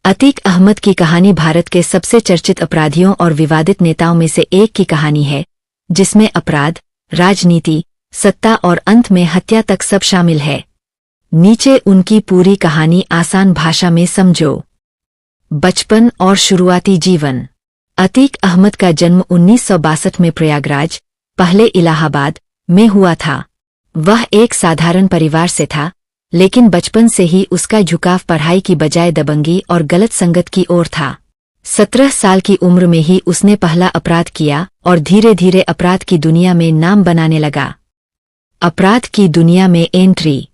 अतीक अहमद की कहानी भारत के सबसे चर्चित अपराधियों और विवादित नेताओं में से एक की कहानी है, जिसमें अपराध, राजनीति, सत्ता और अंत में हत्या तक सब शामिल है। नीचे उनकी पूरी कहानी आसान भाषा में समझो। बचपन और शुरुआती जीवन। अतीक अहमद का जन्म 1962 में प्रयागराज, पहले इलाहाबाद, में हुआ था। वह एक साधारण परिवार से था, लेकिन बचपन से ही उसका झुकाव पढ़ाई की बजाय दबंगी और गलत संगत की ओर था। 17 साल की उम्र में ही उसने पहला अपराध किया और धीरे धीरे अपराध की दुनिया में नाम बनाने लगा। अपराध की दुनिया में एंट्री।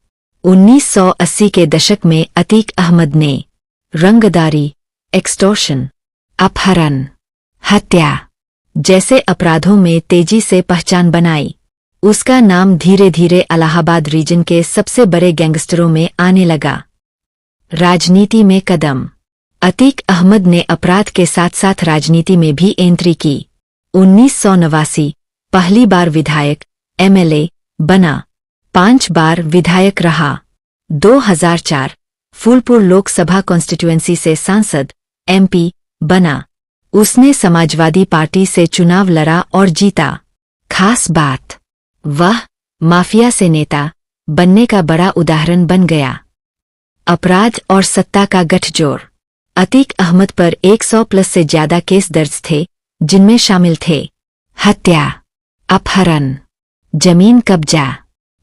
1980 के दशक में अतीक अहमद ने रंगदारी, एक्सटॉर्शन, अपहरण, हत्या जैसे अपराधों में तेजी से पहचान बनाई। उसका नाम धीरे धीरे इलाहाबाद रीजन के सबसे बड़े गैंगस्टरों में आने लगा। राजनीति में कदम। अतीक अहमद ने अपराध के साथ साथ राजनीति में भी एंट्री की। 1989 पहली बार विधायक, एमएलए बना। 5 बार विधायक रहा। 2004 फूलपुर लोकसभा कॉन्स्टिट्यूएंसी से सांसद, एमपी बना। उसने समाजवादी पार्टी से चुनाव लड़ा और जीता। खास बात, वह माफिया से नेता बनने का बड़ा उदाहरण बन गया। अपराध और सत्ता का गठजोड़। अतीक अहमद पर 100 प्लस से ज्यादा केस दर्ज थे, जिनमें शामिल थे हत्या, अपहरण, जमीन कब्जा,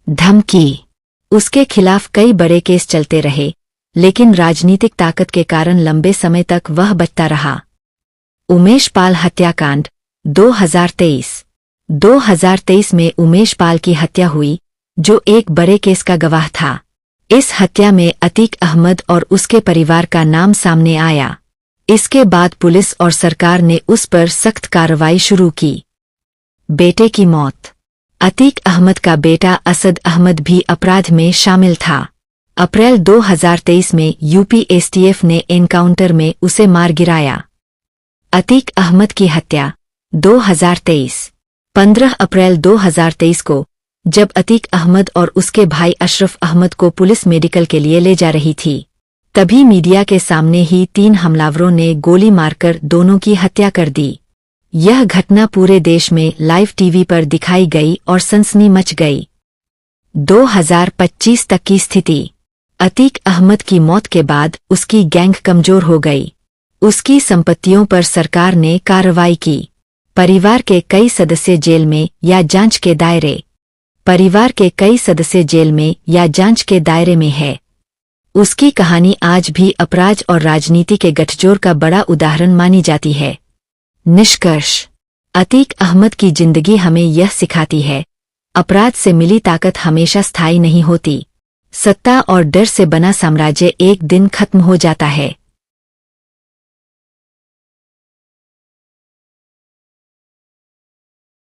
धमकी। उसके खिलाफ कई बड़े केस चलते रहे, लेकिन राजनीतिक ताकत के कारण लंबे समय तक वह बचता रहा। उमेश पाल हत्याकांड। 2023 में उमेश पाल की हत्या हुई, जो एक बड़े केस का गवाह था। इस हत्या में अतीक अहमद और उसके परिवार का नाम सामने आया। इसके बाद पुलिस और सरकार ने उस पर सख्त कार्रवाई शुरू की। बेटे की मौत। अतीक अहमद का बेटा असद अहमद भी अपराध में शामिल था। अप्रैल 2023 में यूपी एसटीएफ ने एनकाउंटर में उसे मार गिराया। अतीक अहमद की हत्या। 2023 15 अप्रैल 2023 को, जब अतीक अहमद और उसके भाई अशरफ अहमद को पुलिस मेडिकल के लिए ले जा रही थी, तभी मीडिया के सामने ही 3 हमलावरों ने गोली मारकर दोनों की हत्या कर दी। यह घटना पूरे देश में लाइव टीवी पर दिखाई गई और सनसनी मच गई। 2025 तक की स्थिति। अतीक अहमद की मौत के बाद उसकी गैंग कमजोर हो गई। उसकी संपत्तियों पर सरकार ने कार्रवाई की। परिवार के कई सदस्य जेल में या जांच के दायरे। परिवार के कई सदस्य जेल में या जांच के दायरे में है। उसकी कहानी आज भी अपराध और राजनीति के गठजोड़ का बड़ा उदाहरण मानी जाती है। निष्कर्ष। अतीक अहमद की जिंदगी हमें यह सिखाती है, अपराध से मिली ताकत हमेशा स्थायी नहीं होती। सत्ता और डर से बना साम्राज्य एक दिन खत्म हो जाता है।